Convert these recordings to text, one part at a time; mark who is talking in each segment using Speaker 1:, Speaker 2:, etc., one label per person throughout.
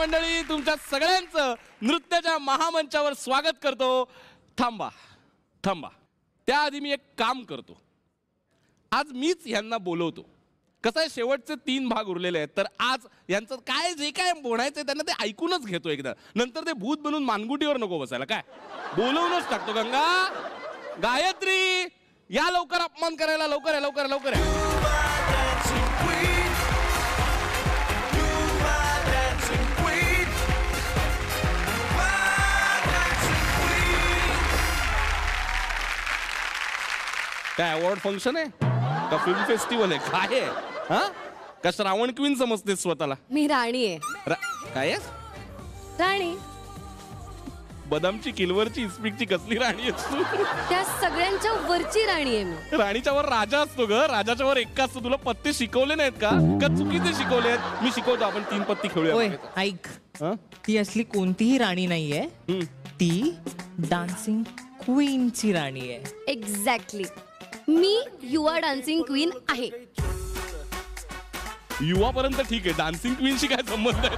Speaker 1: मंडळी, तुमच्या सगळ्यांचं नृत्याच्या महामंचावर स्वागत करतो. थांबा थांबा, त्याआधी मी एक काम करतो. आज मीच यांना बोलवतो. कसं आहे, शेवटचे 3 भाग उरलेले आहेत, तर आज यांचं काय जे काय बोलायचं त्यांना ते ऐकूनच घेतो एकदा. नंतर ते भूत बनून मानगुटीवर नको बसायला. काय बोलवूनच टाकतो. गंगा, गायत्री, या लवकर अपमान करायला. लवकर आहे, लवकर लवकर आहे. काय अवॉर्ड फंक्शन आहे का फिल्म फेस्टिवल आहे? काय आहे? हा, का श्रावण क्वीन समजते स्वतःला?
Speaker 2: मी राणी आहे.
Speaker 1: काय आहे?
Speaker 2: राणी.
Speaker 1: बदामची किलवरची इस्पिकची कसली राणी आहेस तू?
Speaker 2: त्या सगळ्यांच्या वरची राणी आहे मी.
Speaker 1: राणीच्या वर राजा असतो ग. राजाच्या वर एक्का असतो. तुला पत्ते शिकवले नाहीत का? का चुकीचे शिकवलेत? मी शिकवतो, आपण 3 पत्ती खेळूया.
Speaker 3: ऐक, ती असली कोणतीही राणी नाहीये. ती डान्सिंग क्वीनची राणी आहे.
Speaker 2: एक्झॅक्टली. मी युवा डान्सिंग क्वीन आहे.
Speaker 1: युवापर्यंत ठीक आहे, डान्सिंग क्वीनशी काय संबंध आहे?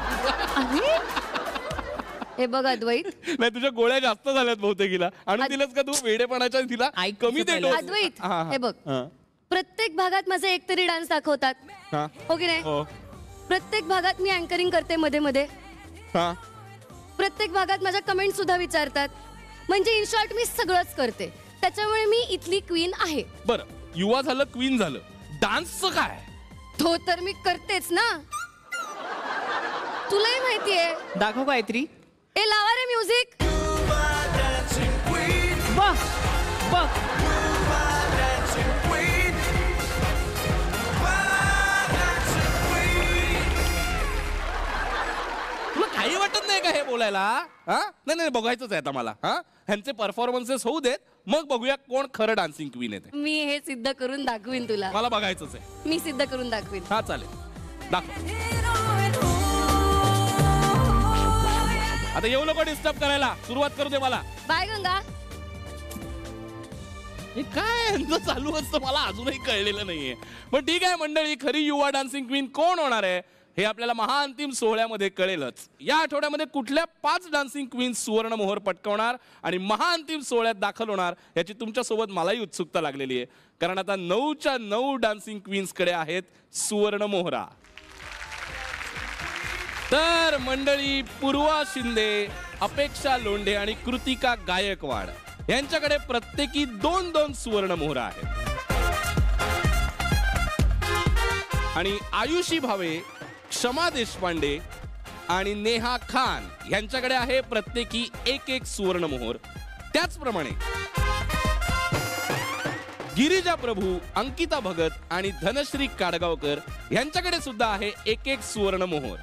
Speaker 2: हे बघ अद्वैत,
Speaker 1: नाही तुझ्या गोळ्या जास्त झाल्यात बहुतेकीला. आणून दिलंस का तू वेडेपणाच्या? तिला कमी दे डोस.
Speaker 2: अद्वैत हे बघ, प्रत्येक भागात माझे एकतरी डान्स दाखवतात, हो की नाही? प्रत्येक भागात मी अँकरिंग करते मध्ये मध्ये. प्रत्येक भागात माझ्या कमेंट सुद्धा विचारतात. म्हणजे इन शॉर्ट मी सगळंच करते. त्याच्यामुळे मी इथली क्वीन आहे. बरं,
Speaker 1: युवा झालं, क्वीन झालं, डान्सचं काय?
Speaker 2: तो तर मी करतेच ना. तुलाही माहितीये.
Speaker 3: दाखव गायत्री.
Speaker 2: ए लावा रे म्युझिक.
Speaker 3: बघ बघ.
Speaker 1: तुला काही वाटत नाही का हे बोलायला? हा, नाही नाही, बघायचंच आहे आता मला. हा, ह्यांचे परफॉर्मन्सेस होऊ देत, मग बघूया कोण खरं डान्सिंग क्वीन आहे.
Speaker 2: मी हे सिद्ध करून दाखवीन तुला.
Speaker 1: मला बघायचंच आहे.
Speaker 2: मी सिद्ध करून दाखवीन.
Speaker 1: हा चालेल, दाखव. आता येऊ नको डिस्टर्ब करायला. सुरुवात करू दे मला.
Speaker 2: बाय गंगा.
Speaker 1: हे काय यांचं चालू असतं मला अजूनही कळलेलं नाहीये. पण ठीक आहे मंडळी, खरी युवा डान्सिंग क्वीन कोण होणार आहे हे आपल्याला महाअंतिम सोहळ्यामध्ये कळेलच. या आठवड्यामध्ये कुठल्या 5 डान्सिंग क्वीन्स सुवर्ण मोहर पटकावणार आणि महाअंतिम सोहळ्यात दाखल होणार याची तुमच्यासोबत मलाही उत्सुकता लागलेली आहे. कारण आता 9च्या 9 डान्सिंग क्वीन्सकडे आहेत सुवर्ण मोहरा. तर मंडळी, पूर्वा शिंदे, अपेक्षा लोंढे आणि कृतिका गायकवाड यांच्याकडे प्रत्येकी 2-2 सुवर्ण मोहरा आहेत. आणि आयुषी भावे, क्षमा देशपांडे आणि नेहा खान यांच्याकडे आहे प्रत्येकी 1-1 सुवर्ण मोहर. त्याचप्रमाणे गिरिजा प्रभू, अंकिता भगत आणि धनश्री काडगावकर यांच्याकडे सुद्धा आहे 1-1 सुवर्ण मोहर.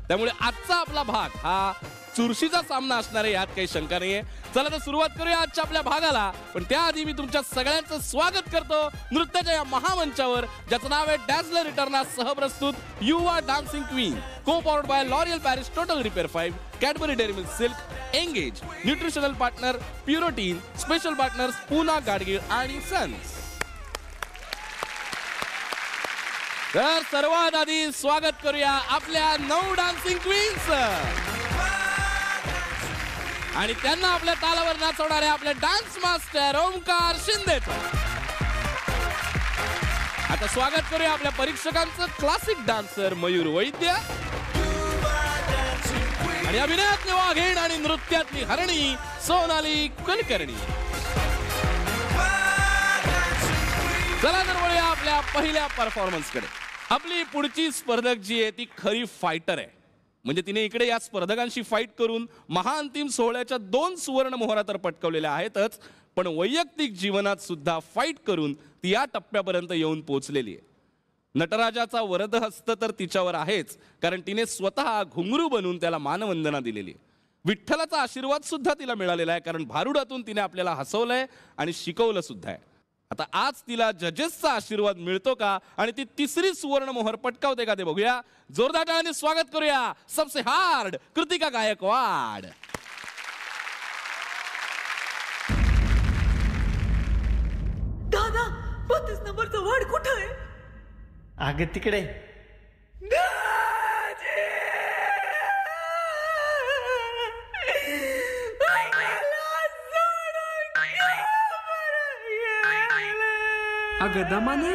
Speaker 1: त्यामुळे आजचा आपला भाग हा चुरशीचा सामना असणार आहे, यात काही शंका नाहीये. चला तर सुरुवात करूया आजच्या आपल्या भागाला. पण त्याआधी मी तुमच्या सगळ्यांचं स्वागत करतो नृत्याच्या या महामंचावर, ज्याचं नाव आहे डॅझलर रिटर्ना सहप्रस्तुत Yuva dancing queen, co powered by L'Oreal Paris total repair 5, Cadbury dairy milk silk, engage, nutritional partner Purotein, special partners Poona Gadgil आणि सन्स. तर सर्वात आधी स्वागत करूया आपल्या 9 डान्सिंग क्वीन्स आणि त्यांना आपल्या तालावर नाचवणारे आपले डान्स मास्टर ओमकार शिंदे. आता स्वागत करूया आपल्या परीक्षकांचं क्लासिक डान्सर मयूर वैद्य आणि अभिनयातली वाघीण आणि नृत्यातली हरणी सोनाली कुलकर्णी. चला तर वळूया आपल्या पहिल्या परफॉर्मन्स कडे. आपली पुढची स्पर्धक जी आहे ती खरी फायटर आहे. म्हणजे तिने इकडे या स्पर्धकांशी फाईट करून महाअंतिम सोहळ्याच्या 2 सुवर्ण मोहरा तर पटकावलेल्या आहेतच, पण वैयक्तिक जीवनात सुद्धा फाईट करून ती या टप्प्यापर्यंत येऊन पोहोचलेली आहे. नटराजाचा वरदहस्त तर तिच्यावर आहेच, कारण तिने स्वतः घुंगरू बनून त्याला मानवंदना दिलेली आहे. विठ्ठलाचा आशीर्वाद सुद्धा तिला मिळालेला आहे, कारण भारुडातून तिने आपल्याला हसवलंय आणि शिकवलं सुद्धा आहे. आता आज तिला जजेसचा आशीर्वाद मिळतो का आणि ती 3री सुवर्ण मोहर पटकावते का ते बघूया. जोरदार टाळ्यांनी स्वागत करूया सबसे हार्ड कृतिका गायकवाड.
Speaker 4: दादा 32 नंबरचं वाढ कुठं आहे?
Speaker 5: अगं तिकडे.
Speaker 4: अगं दमाने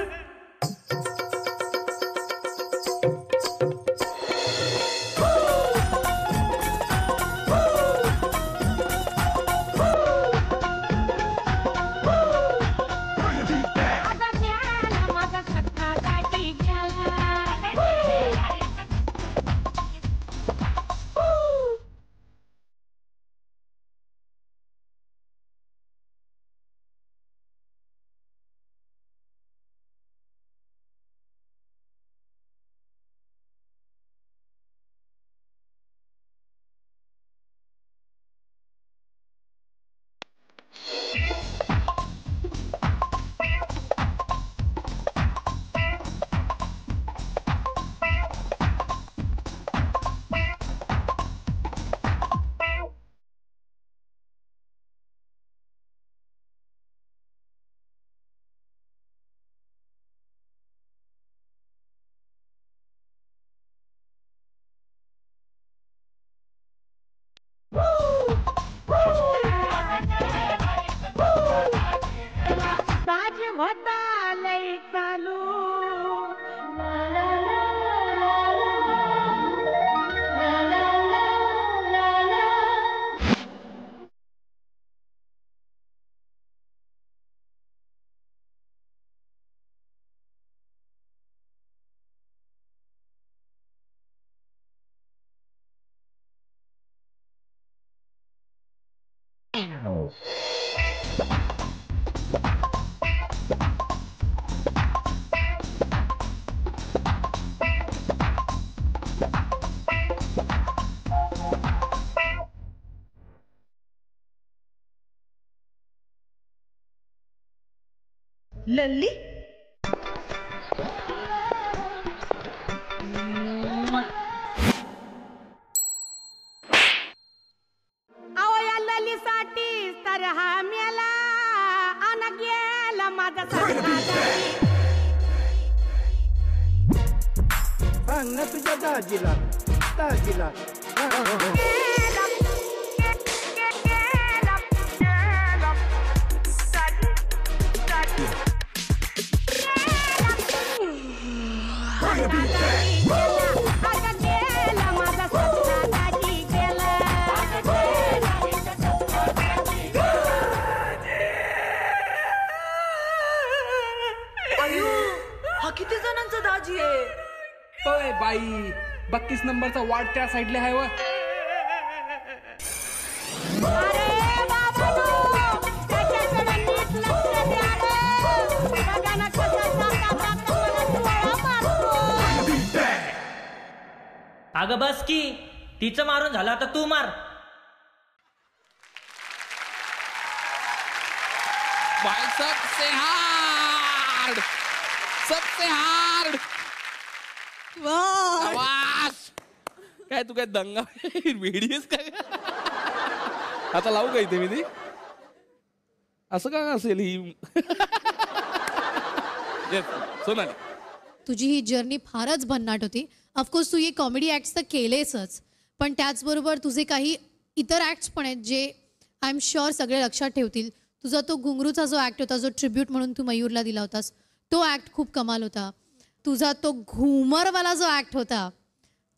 Speaker 4: लल्ली
Speaker 5: आवया ललीसाठी तर हा मेला अन गेला माझा
Speaker 6: सांग ना तुझ्या दाजीला दाजीला
Speaker 4: आयु हा किती जणांचा दाजी आहे
Speaker 7: होय बाई 32 नंबरचा वार्ड त्या साईडला आहे व
Speaker 8: अगं बस की तिचं मारून झालं आता तू मार
Speaker 1: भाई सबसे हार्ड आवाज काय तू काय दंगा वेडीस काय आता लावू का इथे मी ती असं का असेल ही Yes, सोनाली
Speaker 9: तुझी ही जर्नी फारच भन्नाट होती. ऑफकोर्स तू हे कॉमेडी ॲक्ट्स तर केलेसच, पण त्याचबरोबर तुझे काही इतर ॲक्ट्स पण आहेत जे आय एम शुअर सगळे लक्षात ठेवतील. तुझा तो घुंगरूचा जो ॲक्ट होता, जो ट्रिब्यूट म्हणून तू मयूरला दिला होतास, तो ॲक्ट खूप कमाल होता. तुझा तो घुमरवाला जो ॲक्ट होता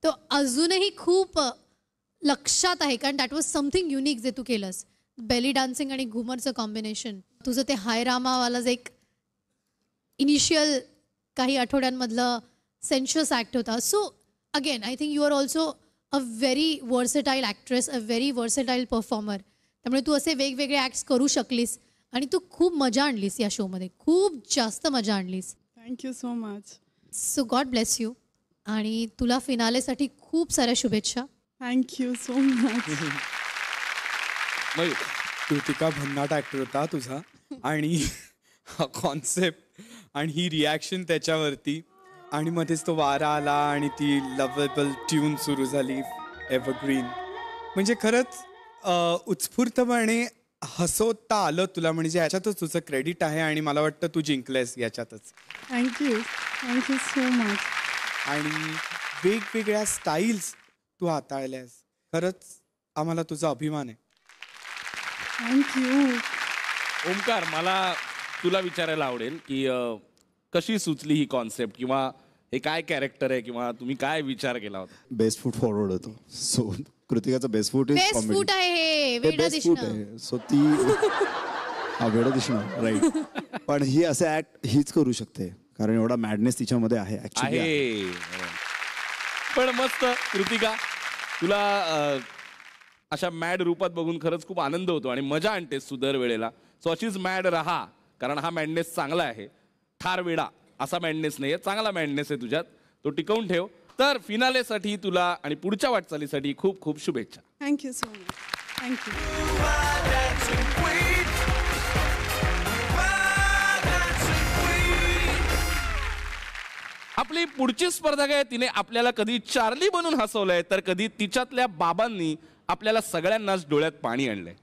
Speaker 9: तो अजूनही खूप लक्षात आहे, कारण दॅट वॉज समथिंग युनिक जे तू केलंस. बेली डान्सिंग आणि घुमरचं कॉम्बिनेशन, तुझं ते हाय रामावाला जे एक इनिशियल काही आठवड्यांमधलं सेन्शियस ॲक्ट होता. So again I think you are also a very versatile actress, a very versatile performer. त्यामुळे तू असे वेगवेगळे ॲक्ट्स करू शकलीस आणि तू खूप मजा आणलीस या शोमध्ये, खूप जास्त मजा आणलीस.
Speaker 10: Thank you so much.
Speaker 9: So God bless you आणि तुला फिनालेसाठी खूप साऱ्या शुभेच्छा.
Speaker 10: Thank you so much.
Speaker 11: कृतिका भन्नाट ॲक्टर होता तुझा, आणि हा कॉन्सेप्ट आणि ही रिॲक्शन त्याच्यावरती, आणि मध्येच तो वारा आला आणि ती लवेबल ट्यून सुरू झाली एव्हरग्रीन. म्हणजे खरंच उत्स्फूर्तपणे हसवता आलं तुला, म्हणजे याच्यातच तुझं क्रेडिट आहे आणि मला वाटतं तू जिंकलंयस याच्यातच.
Speaker 10: Thank you so much.
Speaker 11: आणि वेगवेगळ्या स्टाईल्स तू हाताळल्यास, खरंच आम्हाला तुझा अभिमान आहे.
Speaker 10: थँक्यू.
Speaker 1: ओमकार, मला तुला विचारायला आवडेल की कशी सुचली ही कॉन्सेप्ट किंवा हे काय कॅरेक्टर आहे किंवा तुम्ही काय विचार केला होता.
Speaker 12: बेस्ट फूट फॉरवर्ड होतो. सो कृतिकाचा best foot is
Speaker 9: best foot आहे हे वेडा
Speaker 12: बेस्ट फूट
Speaker 9: दिसणं.
Speaker 12: आहे. सो ती हा वेडा दिसणं राईट. पण ही असे ऍक्ट हीच करू शकते कारण एवढा मॅडनेस तिच्यामध्ये आहे ऍक्च्युली.
Speaker 1: आहे पण मस्त कृतिका तुला अशा मॅड रूपात बघून खरंच खूप आनंद होतो आणि मजा आणतेस तू दर वेळेला. सो अशीच मॅड राहा कारण हा मॅडनेस चांगला आहे. ठार वेडा असा मॅडनेस नाहीये, चांगला मॅडनेस आहे तुझ्यात, तो टिकवून ठेव. तर फिनालेसाठी तुला आणि पुढच्या वाटचालीसाठी खूप खूप शुभेच्छा.
Speaker 10: Thank you so much. थँक्यू.
Speaker 1: आपली पुढची स्पर्धक आहे, तिने आपल्याला कधी चार्ली बनून हसवलंय तर कधी तिच्यातल्या बाबांनी आपल्याला सगळ्यांनाच डोळ्यात पाणी आणलंय.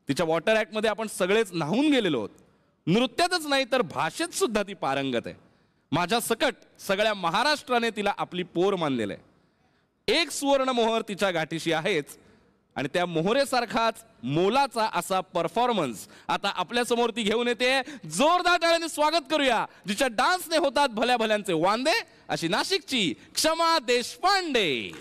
Speaker 1: तिच्या वॉटर ऍक्ट मध्ये आपण सगळेच न्हावून गेलेलो आहोत. नृत्यातच नाही तर भाषेत सुद्धा ती पारंगत आहे. माझ्या सकट सगळ्या महाराष्ट्राने तिला आपली पोर मानलेलं आहे. एक सुवर्ण मोहर तिच्या गाठीशी आहेच आणि त्या मोहरेसारखाच मोलाचा असा परफॉर्मन्स आता आपल्या समोर ती घेऊन येते. जोरदार टाळ्यांनी स्वागत करूया जिच्या डान्सने होतात भल्या भल्यांचे वांदे अशी नाशिकची क्षमा देशपांडे.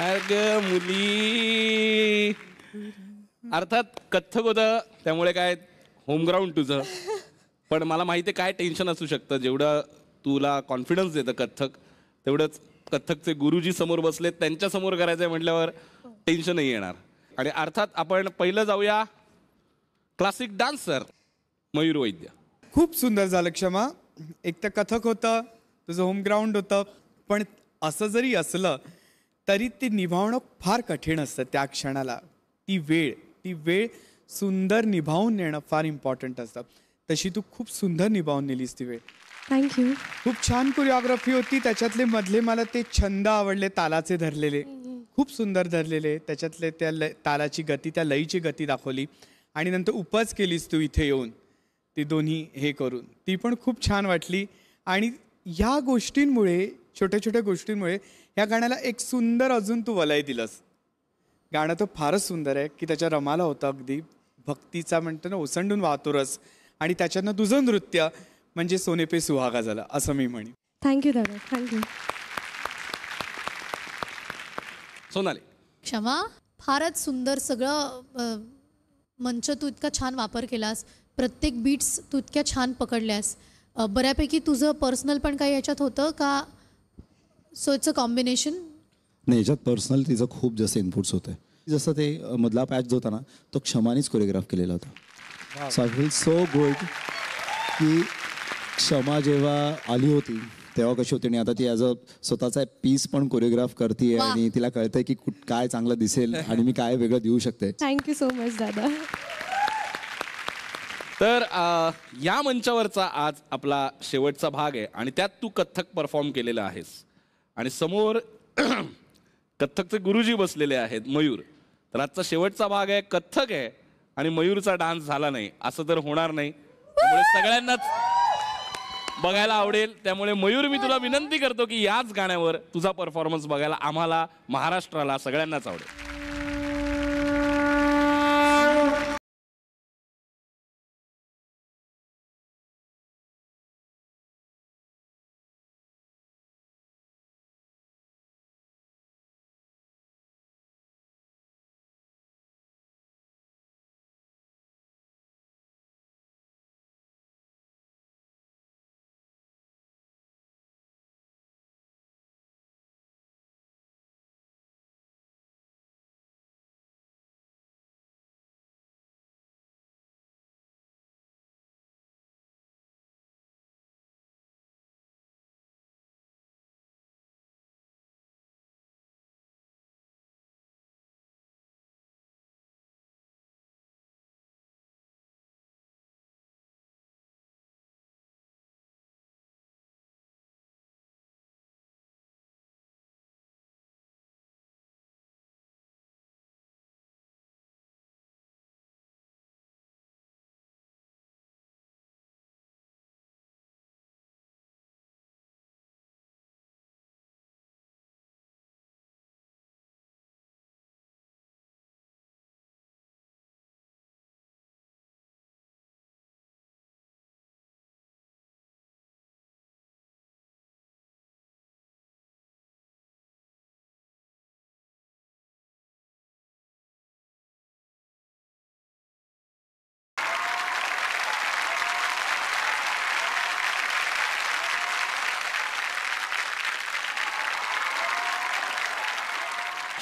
Speaker 1: अगं मुली अर्थात कथ्थक होतं त्यामुळे काय होमग्राऊंड तुझं. पण मला माहिती आहे काय टेन्शन असू शकतं. जेवढं तुला कॉन्फिडन्स देतं कथ्थक तेवढंच कथ्थकचे गुरुजी समोर बसलेत त्यांच्या समोर करायचंय म्हटल्यावर टेन्शनही येणार. आणि अर्थात आपण पहिलं जाऊया क्लासिक डान्सर मयूर वैद्य.
Speaker 11: खूप सुंदर झालं क्षमा. एक तर कथक होतं, तुझं होमग्राऊंड होतं, पण असं जरी असलं तरी ते निभावणं फार कठीण असतं त्या क्षणाला. ती वेळ सुंदर निभावून नेणं फार इम्पॉर्टंट असतं. तशी तू खूप सुंदर निभावून नेलीस ती वेळ.
Speaker 2: थँक्यू.
Speaker 11: खूप छान कोरिओग्राफी होती. त्याच्यातले मधले मला ते छंद आवडले, तालाचे धरलेले खूप सुंदर धरलेले. त्याच्यातले त्या तालाची गती, त्या लईची गती दाखवली आणि नंतर उपज केलीस तू इथे येऊन ती दोन्ही हे करून, ती पण खूप छान वाटली. आणि ह्या गोष्टींमुळे, छोट्या छोट्या गोष्टींमुळे ह्या गाण्याला एक सुंदर अजून तू वलय दिलंस. गाणं तर फारच सुंदर आहे की त्याच्या रमाला होतं अगदी भक्तीचा म्हणतो ना, ओसंडून वाहतो रस. आणि त्याच्यातनं तुझं नृत्य म्हणजे सोने पे सुहागा झाला असं मी म्हणेन.
Speaker 2: थँक्यू दादा. थँक्यू.
Speaker 1: सोनाली.
Speaker 9: क्षमा, फारच सुंदर सगळं मंच तू इतका छान वापर केलास, प्रत्येक बीट्स तू इतक्या छान पकडल्यास. बऱ्यापैकी तुझं पर्सनल पण काही याच्यात होतं का? So it's a combination.
Speaker 12: नाही, याच्यात पर्सनल तिचं खूप जास्त इनपुट्स होते. जसं ते मधला पॅच जो होता ना, तो क्षमानीच कोरिओग्राफ केलेला होता. So I feel so good की क्षमा जेव्हा आली होती तेव्हा कशी होती आणि आता ती ॲज अ स्वतःचा पीस पण कोरिओग्राफ करते आणि तिला कळतंय की काय चांगलं दिसेल आणि मी काय वेगळं देऊ शकते.
Speaker 2: थँक्यू सो मच दादा.
Speaker 1: तर या मंचावरचा आज आपला शेवटचा भाग आहे आणि त्यात तू कथ्थक परफॉर्म केलेलं आहेस आणि समोर कथ्थकचे गुरुजी बसलेले आहेत, मयूर. तर आजचा शेवटचा भाग आहे, कथ्थक आहे आणि मयूरचा डान्स झाला नाही असं तर होणार नाही, त्यामुळे सगळ्यांनाच बघायला आवडेल. त्यामुळे मयूर, मी तुला विनंती करतो की याच गाण्यावर तुझा परफॉर्मन्स बघायला आम्हाला, महाराष्ट्राला सगळ्यांनाच आवडेल.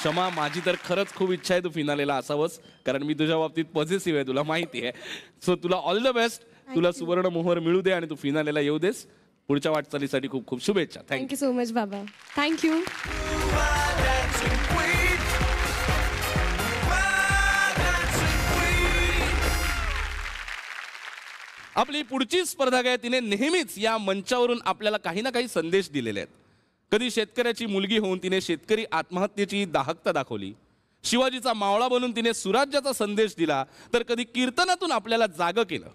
Speaker 1: क्षमा, माझी तर खरंच खूप इच्छा आहे तू फिनालेला असावंस, कारण मी तुझ्या बाबतीत पॉझिटिव्ह आहे, तुला माहिती आहे. सो तुला ऑल द बेस्ट. तुला सुवर्ण मोहर मिळू दे आणि तू फिनालेला येऊ देस. पुढच्या वाटचालीसाठी खूप खूप शुभेच्छा.
Speaker 2: थँक्यू सो मच बाबा. थँक्यू.
Speaker 1: आपली पुढची स्पर्धक आहे, तिने नेहमीच या मंचावरून आपल्याला काही ना काही संदेश दिलेले आहेत. कधी शेतकऱ्याची मुलगी होऊन तिने शेतकरी आत्महत्येची दाहकता दाखवली, शिवाजीचा मावळा बनून तिने सुराज्याचा संदेश दिला, तर कधी कीर्तनातून आपल्याला जागं केलं.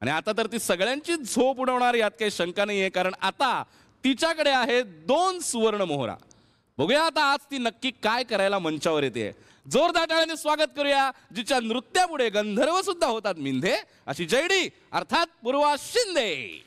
Speaker 1: आणि आता तर ती सगळ्यांची झोप उडवणार यात काही शंका नाहीये, कारण आता तिच्याकडे आहे 2 सुवर्ण मोहरा. बघूया आता आज ती नक्की काय करायला मंचावर येते. जोरदार टाळ्याने स्वागत करूया जिच्या नृत्यापुढे गंधर्व सुद्धा होतात मिंधे, अशी जयडी अर्थात पूर्वा शिंदे.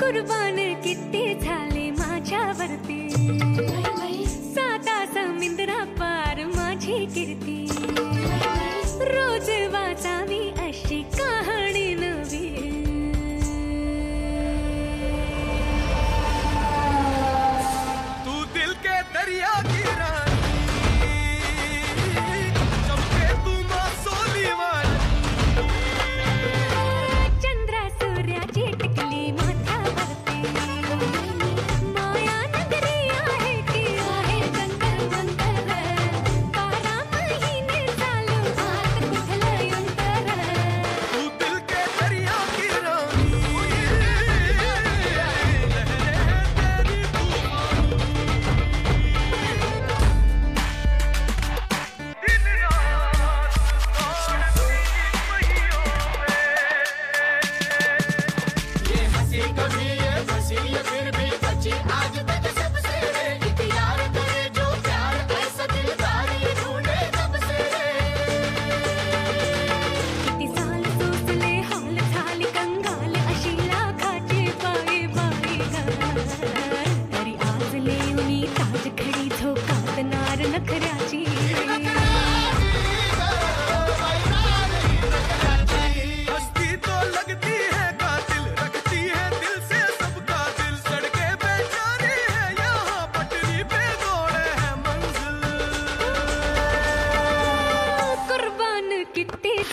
Speaker 13: कुर्बान किती झाले माझ्यावरती, साता समुद्रा पार माझी कीर्ती, रोज वाचावी अशी कहाणी नवी.
Speaker 14: तू दिल के दरिया की रानी,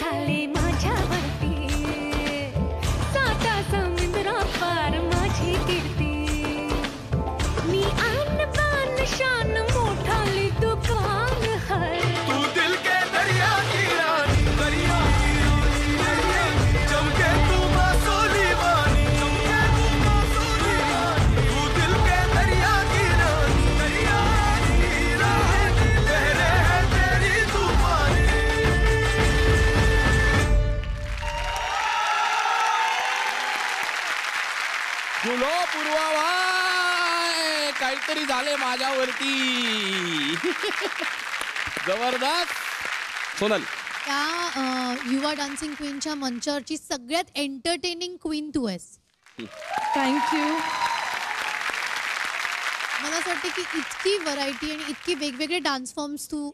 Speaker 13: झाले माझ्यावरती साता समुद्रा पार माझी कीर्ती मी आन बान शान मोठाली दुकान है
Speaker 14: तू दिल के दरिया की रानी दरिया चमके तू मासूली वानी चमके तू मासूली वानी तू दिल के दरिया की रानी दरिया लहरें हैं तेरी तूफानी
Speaker 1: फुलो पूर्वाभाय काहीतरी झाले माझ्यावरती जबरदस्त. सोनल
Speaker 9: त्या युवा डान्सिंग क्वीनच्या मंचावरची सगळ्यात एंटरटेनिंग क्वीन तू आहेस.
Speaker 10: थँक्यू.
Speaker 9: मला असं वाटतं की इतकी व्हरायटी आणि इतकी वेगवेगळे डान्स फॉर्म्स तू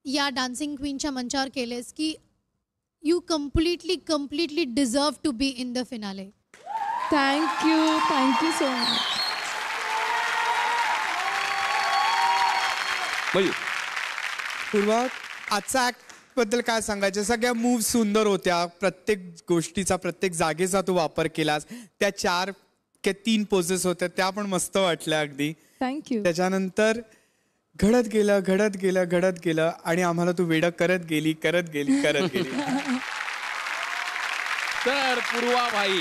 Speaker 9: या डान्सिंग क्वीनच्या मंचावर केलेस की you completely deserve to be in the finale.
Speaker 10: Thank you so much.
Speaker 1: Mayur
Speaker 11: Purva, आजचा ऍक्ट बद्दल काय सांगायचं? सगळ्या मूव्ह सुंदर होत्या. प्रत्येक गोष्टीचा प्रत्येक जागेचा तू वापर केलास. त्या 4 की 3 पोजेस होत्या त्या पण मस्त वाटल्या अगदी.
Speaker 10: थँक्यू.
Speaker 11: त्याच्यानंतर घडत गेलं आणि आम्हाला तू वेडं करत गेली.
Speaker 1: तर पूर्वा भाई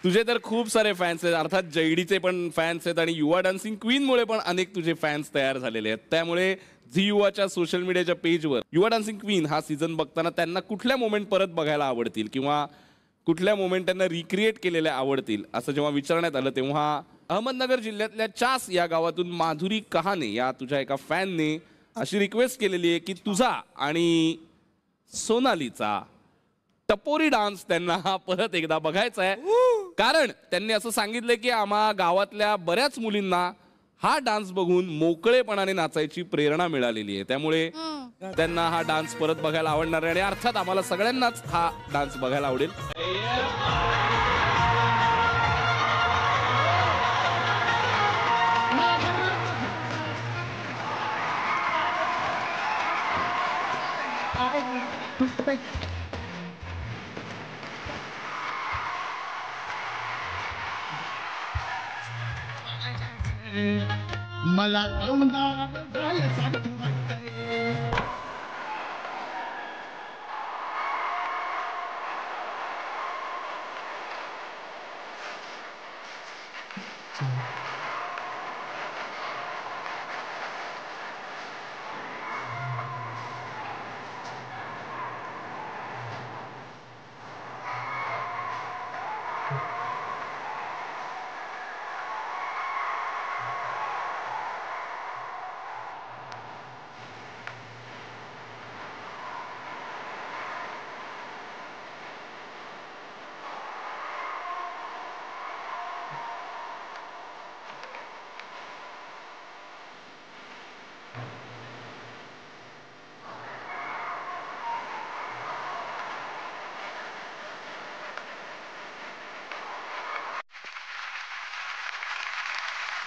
Speaker 1: तुझे तर खूप सारे फॅन्स आहेत, अर्थात जैडीचे पण फॅन्स आहेत आणि युवा डान्सिंग क्वीनमुळे पण अनेक तुझे फॅन्स तयार झालेले आहेत. त्यामुळे झी युवाच्या सोशल मीडियाच्या पेजवर युवा डान्सिंग क्वीन हा सीझन बघताना त्यांना कुठल्या मोमेंट परत बघायला आवडतील किंवा कुठल्या मोमेंट त्यांना रिक्रिएट केलेल्या आवडतील असं जेव्हा विचारण्यात आलं तेव्हा अहमदनगर जिल्ह्यातल्या चास या गावातून माधुरी कहाने या तुझ्या एका फॅनने अशी रिक्वेस्ट केलेली आहे की तुझा आणि सोनालीचा टपोरी डान्स त्यांना हा परत एकदा बघायचा आहे. कारण त्यांनी असं सांगितलंय की आम्हा गावातल्या बऱ्याच मुलींना हा डान्स बघून मोकळेपणाने नाचायची प्रेरणा मिळालेली आहे. त्यामुळे त्यांना हा डान्स परत बघायला आवडणार आहे आणि अर्थात आम्हाला सगळ्यांनाच हा डान्स बघायला आवडेल.
Speaker 14: मला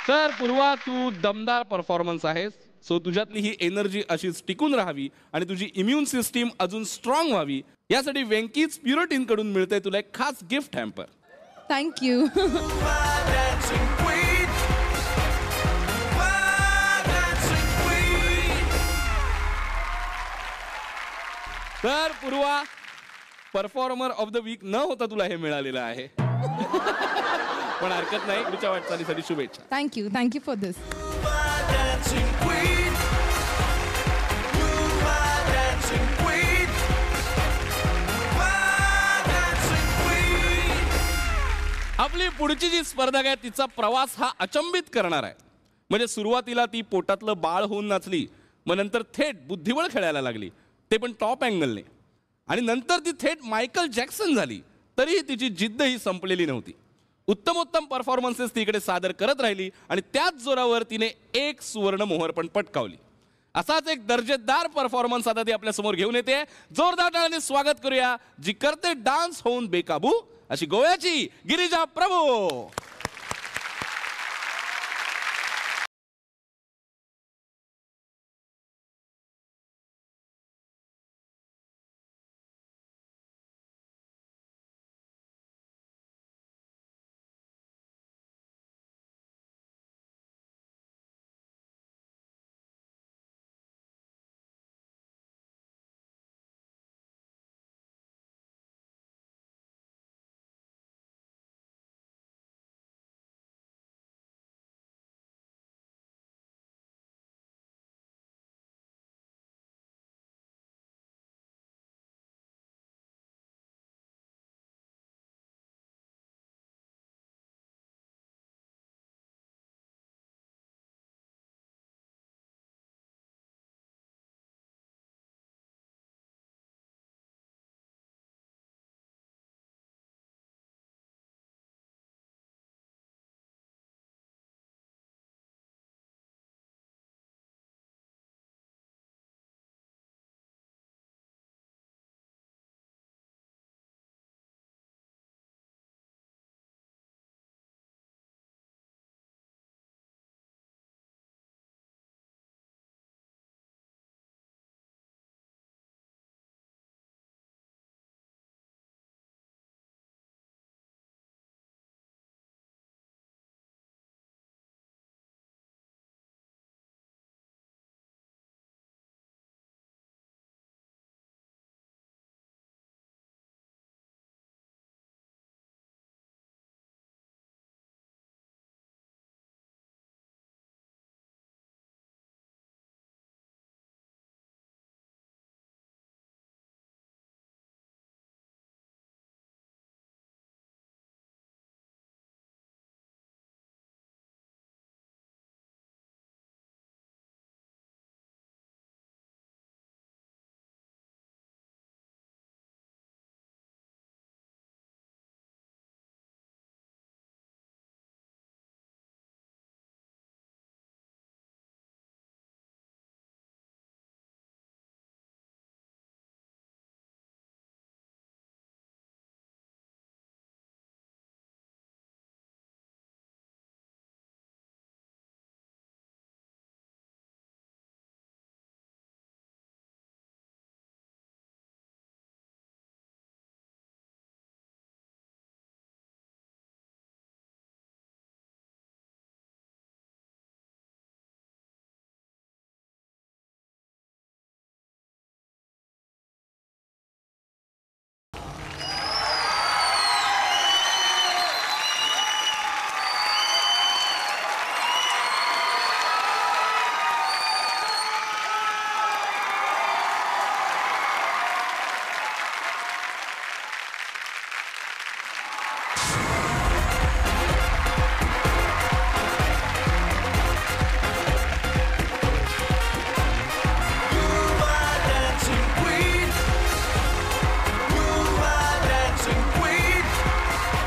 Speaker 1: तर पूर्वा तू दमदार परफॉर्मन्स आहेस. सो तुझ्यातली ही एनर्जी अशीच टिकून राहावी आणि तुझी इम्युन सिस्टीम अजून स्ट्रॉंग व्हावी यासाठी वेंकीज प्युरिटीन कडून मिळते तुला एक खास गिफ्ट हॅम्पर.
Speaker 10: थँक्यू.
Speaker 1: तर पूर्वा परफॉर्मर ऑफ द वीक न होता तुला हे मिळालेलं आहे. पण हरकत नाही, पुढच्या वाटचालीसाठी शुभेच्छा.
Speaker 10: थँक्यू फॉर दिस.
Speaker 1: आपली पुढची जी स्पर्धक आहे तिचा प्रवास हा अचंबित करणार आहे. म्हणजे सुरुवातीला ती पोटातलं बाळ होऊन नाचली, मग नंतर थेट बुद्धिबळ खेळायला लागली, ते पण टॉप अँगलने, आणि नंतर ती थेट मायकल जॅक्सन झाली. तरीही तिची जिद्द ही संपलेली नव्हती. उत्तमोत्तम परफॉर्मन्सेस ती इकडे सादर करत राहिली आणि त्याच जोरावर तिने 1 सुवर्ण मोहर पण पटकावली. असाच एक दर्जेदार परफॉर्मन्स आता ती आपल्या समोर घेऊन येते. जोरदार टाळ्याने स्वागत करूया जी करते डान्स होऊन बेकाबू अशी गोव्याची गिरिजा प्रभू.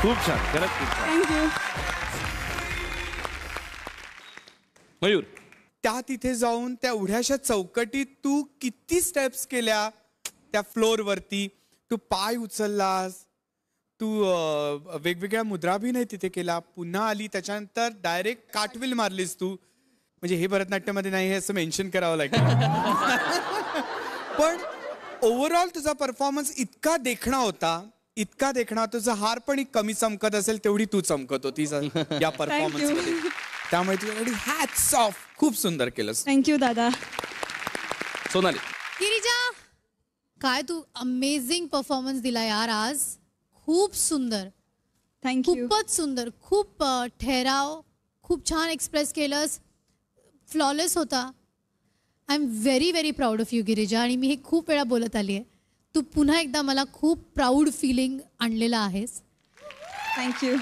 Speaker 1: खूप छान, खरंच खूप छान.
Speaker 10: थँक्यू.
Speaker 1: मयूर,
Speaker 11: त्या तिथे जाऊन त्या एवढ्याशा चौकटीत तू किती स्टेप्स केल्या त्या फ्लोअरवरती, तू पाय उचललास, तू वेगवेगळ्या मुद्राभिनय तिथे केला, पुन्हा आली, त्याच्यानंतर डायरेक्ट काटविल मारलीस तू. म्हणजे हे भरतनाट्यमध्ये नाही हे असं मेन्शन करावं लागेल. पण ओव्हरऑल तुझा परफॉर्मन्स इतका देखणा होता, इतका देखणा, तुझा हार पण कमी चमकत असेल तेवढी तू चमकत होती या परफॉर्मन्स मध्ये. त्यामुळे तुझ्याकडे हॅट्स ऑफ, खूप सुंदर केलंस.
Speaker 10: थँक्यू दादा.
Speaker 1: सोनाली.
Speaker 9: गिरिजा, काय तू अमेझिंग परफॉर्मन्स दिला यार आज. खूप सुंदर,
Speaker 10: थँक्यू.
Speaker 9: खूपच सुंदर, खूप ठहराव, खूप छान एक्सप्रेस केलंस, फ्लॉलेस होता. I am very very proud of you Girija. आणि मी हे खूप वेळा बोलत आली आहे, तू पुन्हा एकदा मला खूप प्राऊड फिलिंग आणलेलं आहेस.
Speaker 10: थँक्यू.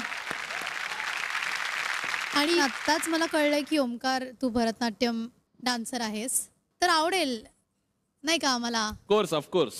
Speaker 9: आणि आत्ताच मला कळलंय की ओमकार तू भरतनाट्यम डान्सर आहेस, तर आवडेल नाही का आम्हाला.
Speaker 1: Course, of course.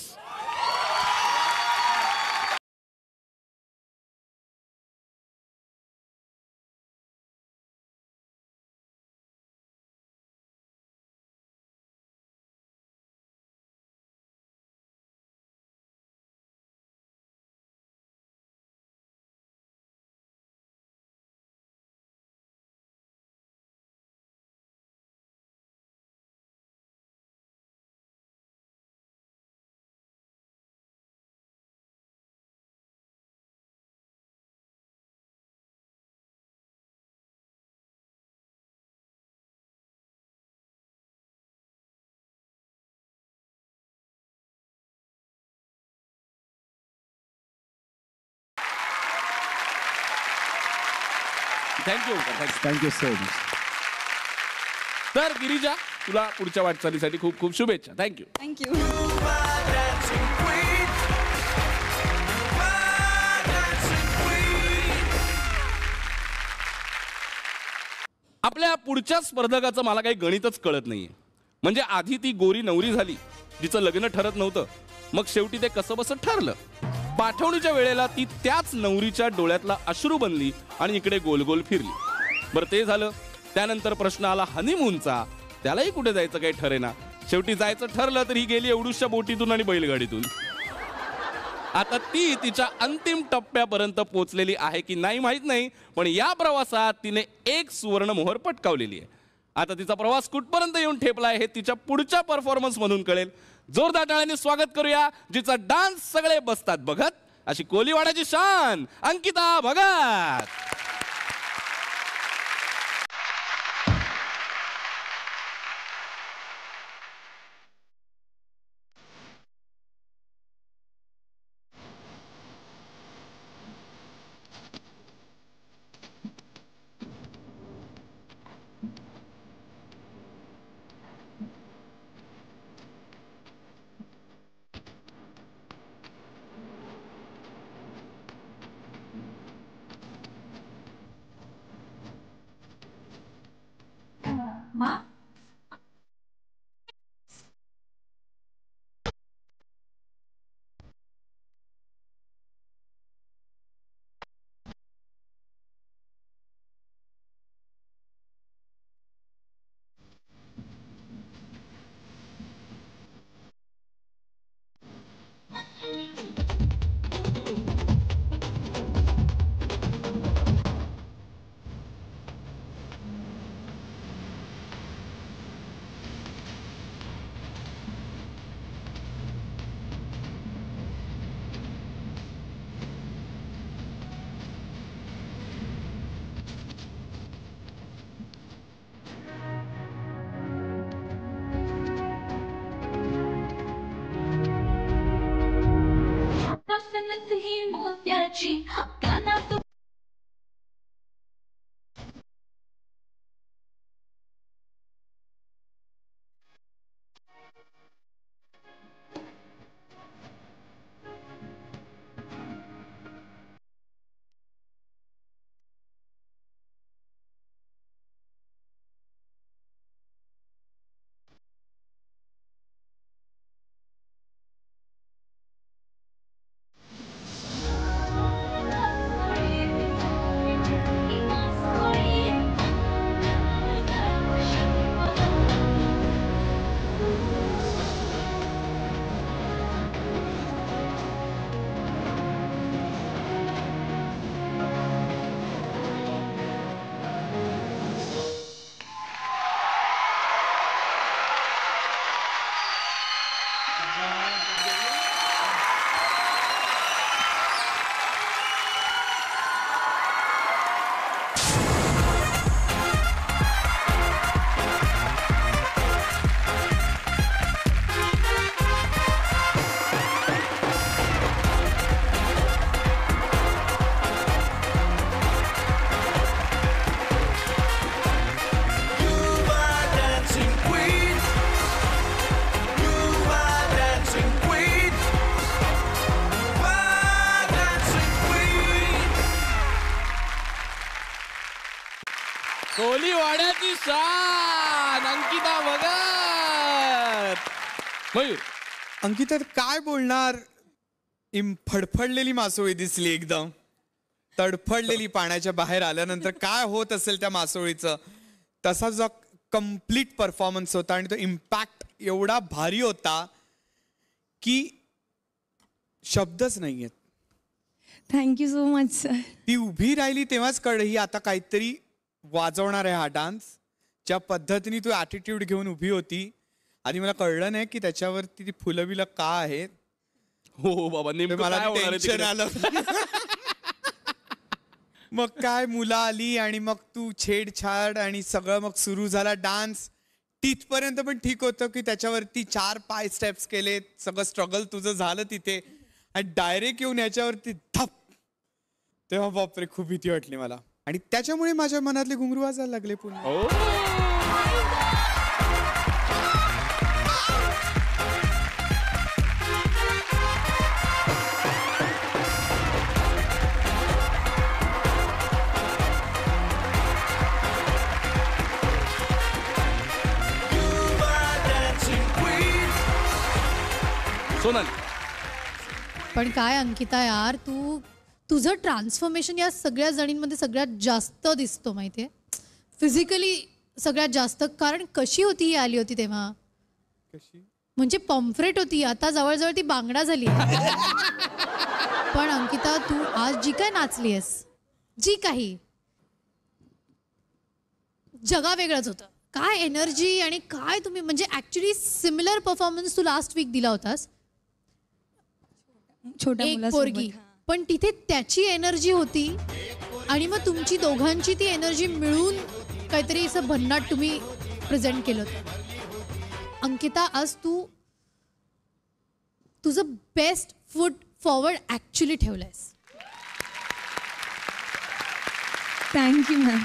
Speaker 1: Thank you.
Speaker 12: Thank you so much.
Speaker 1: तर गिरिजा, तुला पुढच्या वाटचालीसाठी खूप खूप शुभेच्छा. थँक्यू.
Speaker 10: थँक्यू.
Speaker 1: आपल्या पुढच्या स्पर्धकाचं मला काही गणितच कळत नाहीये. म्हणजे आधी ती गोरी नवरी झाली जिचं लग्न ठरत नव्हतं, मग शेवटी ते कसं बसं ठरलं. पाठवणीच्या वेळेला ती त्याच नवरीच्या डोळ्यातला अश्रू बनली आणि इकडे गोल गोल फिरली. बरं ते झालं. त्यानंतर प्रश्न आला हनीमूनचा. त्यालाही कुठे जायचं काही ठरेना. शेवटी जायचं ठरलं तर ही गेली एवढूशा बोटीतून आणि बैलगाडीतून. आता ती तिच्या अंतिम टप्प्यापर्यंत पोहोचलेली आहे की नाही माहित नाही, पण या प्रवासात तिने एक सुवर्ण मोहर पटकावलेली आहे. आता तिचा प्रवास कुठपर्यंत येऊन ठेपलाय हे तिच्या पुढच्या परफॉर्मन्स मधून कळेल. जोरदार टाळ्यांनी स्वागत करूया जिचा डान्स सगळे बसतात बघत, अशी कोलीवाड्याची शान अंकिता भगत. वाड्याची शान अंकिता भगत. मयूर,
Speaker 11: अंकिता काय बोलणार? फडफडलेली मासोळी दिसली, एकदम तडफडलेली पाण्याच्या बाहेर आल्यानंतर काय होत असेल त्या मासोळीचं, तसा जो कम्प्लीट परफॉर्मन्स होता आणि तो इम्पॅक्ट एवढा भारी होता की शब्दच नाहीयेत.
Speaker 10: Thank you so much sir.
Speaker 11: ती उभी राहिली तेव्हाच कळलं ही आता काहीतरी वाजवणार आहे हा डान्स. ज्या पद्धतीने तू ॲटिट्यूड घेऊन उभी होती, आधी मला कळलं नाही की त्याच्यावरती ती फुलं बिलं का आहेत.
Speaker 1: हो बाबा, नेमकं
Speaker 11: मला
Speaker 1: काय होणार आहे
Speaker 11: टेन्शन
Speaker 1: तिकडे?
Speaker 11: आलं. मग काय मुलं आली आणि मग तू छेडछाड आणि सगळं मग सुरू झाला डान्स. तिथपर्यंत पण ठीक होतं की त्याच्यावरती 4-5 स्टेप्स केले, सगळं स्ट्रगल तुझं झालं तिथे, आणि डायरेक्ट येऊन याच्यावरती धप, तेव्हा बापरे खूप भीती वाटली मला. आणि त्याच्यामुळे माझ्या मनातले घुंगरू वाजायला लागले पुन्हा.
Speaker 1: सोनाली,
Speaker 9: पण काय अंकिता यार, तुझं ट्रान्सफॉर्मेशन या सगळ्या जणींमध्ये सगळ्यात जास्त दिसतो माहितीये, फिजिकली सगळ्यात जास्त. कारण कशी होती ही आली होती तेव्हा? म्हणजे पॉम्फ्रेट होती, आता जवळजवळ ती बांगडा झाली. पण अंकिता, तू आज जी काय नाचलीयस, जी काही, जगा वेगळंच होतं. काय एनर्जी आणि काय तुम्ही, म्हणजे ऍक्च्युली सिमिलर परफॉर्मन्स तू लास्ट वीक दिला होतास,
Speaker 10: छोट्या
Speaker 9: एक
Speaker 10: मुलासोबत.
Speaker 9: पोरगी, पण तिथे त्याची एनर्जी होती आणि मग तुमची दोघांची ती एनर्जी मिळून काहीतरी असं भन्नाट तुम्ही प्रेझेंट केलं होतं. अंकिता, आज तू तुझं बेस्ट फूट फॉरवर्ड ऍक्च्युली ठेवलंयस.
Speaker 10: Thank you ma'am.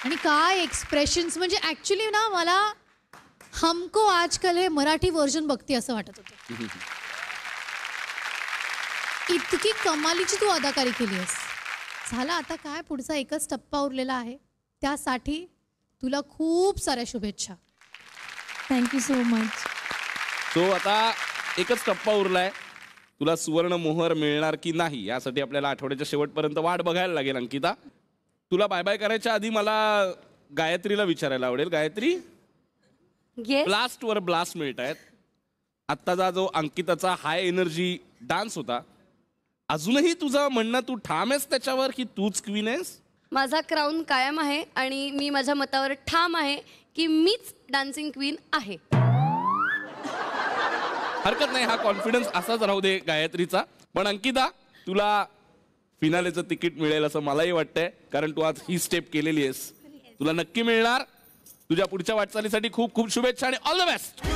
Speaker 9: आणि काय एक्सप्रेशन्स, म्हणजे ऍक्च्युली ना मला हमको आजकाल हे मराठी व्हर्जन बघते असं वाटत होतं. इतकी कमालीची तू अदाकारी केली आहेस. झाला आता काय, पुढचा एकच टप्पा उरलेला आहे, त्यासाठी तुला खूप साऱ्या शुभेच्छा.
Speaker 10: Thank you so much.
Speaker 1: सो आता एकच टप्पा उरलाय, तुला सुवर्ण मोहर मिळणार की नाही यासाठी आपल्याला आठवड्याच्या शेवटपर्यंत वाट बघायला लागेल. अंकिता, तुला बाय बाय करायच्या आधी मला गायत्रीला विचारायला आवडेल. गायत्री, ब्लास्ट वर ब्लास्ट मिळत आहेत. आत्ताचा जो अंकिताचा हाय एनर्जी डान्स होता, अजूनही तुझं म्हणणं तू ठाम आहेस त्याच्यावर की तूच क्वीन आहेस?
Speaker 2: माझा क्राऊन कायम आहे आणि मी माझ्या मतावर ठाम आहे की मीच डान्सिंग क्वीन आहे.
Speaker 1: हरकत नाही, हा कॉन्फिडन्स असाच राहू दे गायत्रीचा. पण अंकिता, तुला फिनालेचं तिकीट मिळेल असं मलाही वाटतंय, कारण तू आज ही स्टेप केलेली आहेस. तुला नक्की मिळणार. तुझ्या पुढच्या वाटचालीसाठी खूप खूप शुभेच्छा आणि ऑल द बेस्ट.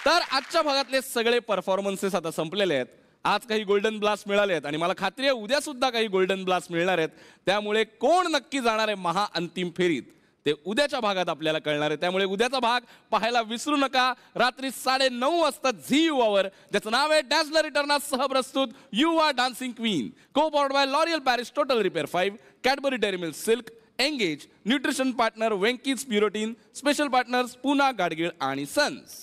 Speaker 1: तर आजच्या भागातले सगळे परफॉर्मन्सेस आता संपलेले आहेत. आज काही गोल्डन ब्लास्ट मिळाले आहेत आणि मला खात्री आहे उद्या सुद्धा काही गोल्डन ब्लास्ट मिळणार आहेत. त्यामुळे कोण नक्की जाणार आहे महाअंतिम फेरीत ते उद्याच्या भागात आपल्याला कळणार आहे. त्यामुळे उद्याचा भाग पाहायला विसरू नका. रात्री 9:30 वाजता झी युवावर, ज्याचं नाव आहे डॅझलर रिटर्नात सहप्रस्तुत Yuva dancing queen, co powered by L'Oreal Paris total repair 5, Cadbury dairy milk silk, engage, nutrition partner Venky's Purotein, special partners Poona Gadgil आणि सन्स.